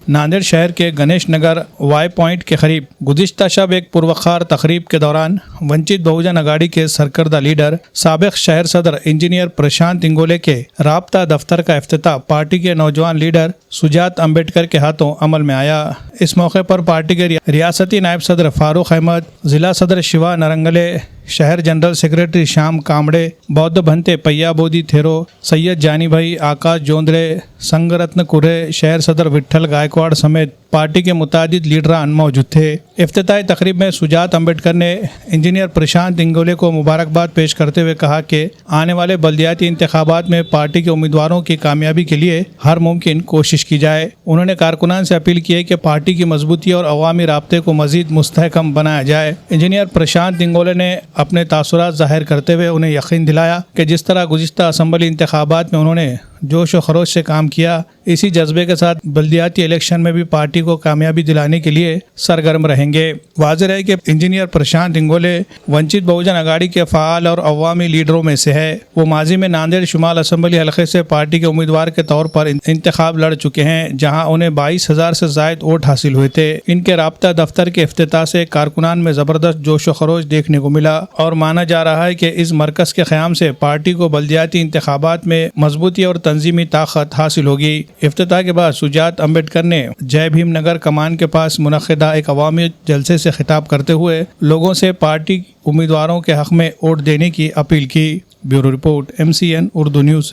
नांदेड़ शहर के Ganesh Nagar Y point के करीब गुज़िश्ता शब एक पुरवखार तकरीब के दौरान वंचित बहुजन अगाड़ी के सरकर्दा लीडर साबिक शहर सदर इंजीनियर प्रशांत इंगोले के राब्ता दफ्तर का इफ्तिताह पार्टी के नौजवान लीडर सुजात अम्बेडकर के हाथों अमल में आया। इस मौके पर पार्टी के रियासती नायब सदर फारूक अहमद, जिला सदर शिवा नरंगले, शहर जनरल सेक्रेटरी श्याम कामड़े, बौद्ध भंते पय्या बोदी थेरो, सैयद जानी भाई, आकाश जोंदड़े, संगरत्न कुरे, शहर सदर विट्ठल गायकवाड़ समेत पार्टी के मुतादिद लीडरान मौजूद थे। इफ्तिताही तकरीब में सुजात अम्बेडकर ने इंजीनियर प्रशांत इंगोले को मुबारकबाद पेश करते हुए कहा कि आने वाले बल्दियाती इंतखाबात में पार्टी के उम्मीदवारों की कामयाबी के लिए हर मुमकिन कोशिश की जाए। उन्होंने कारकुनान से अपील की है कि पार्टी की मजबूती और अवामी राब्ते को मजीद मुस्तहकम बनाया जाए। इंजीनियर प्रशांत इंगोले ने अपने तासुरात जाहिर करते हुए उन्हें यकीन दिलाया कि जिस तरह गुज़िश्ता असम्बली इंतखाबात में उन्होंने जोश व खरोश से काम किया, इसी जज्बे के साथ बल्दियाती इलेक्शन में भी पार्टी को कामयाबी दिलाने के लिए सरगर्म रहेंगे। वाज़ेह है कि इंजीनियर प्रशांत इंगोले वंचित बहुजन अगाड़ी के फ़ाल और अवामी लीडरों में से है। वो माजी में नांदेड़ शुमाल असम्बली हलके से पार्टी के उम्मीदवार के तौर पर इंतखाब लड़ चुके हैं, जहाँ उन्हें 22,000 से ज़ायद वोट हासिल हुए थे। इनके राब्ता दफ्तर के इफ्तिताह से कारकुनान में ज़बरदस्त जोश व खरोश देखने को मिला और माना जा रहा है कि इस मरकज़ के क़याम से पार्टी को बल्दियाती इंतखाबात में मजबूती और तंजीमी ताकत हासिल होगी। इफ्तिताह के बाद सुजात अम्बेडकर ने जय भीम नगर कमान के पास मुनक़िदा एक अवामी जलसे से खिताब करते हुए लोगों से पार्टी उम्मीदवारों के हक़ में वोट देने की अपील की। Bureau report MCN Urdu news.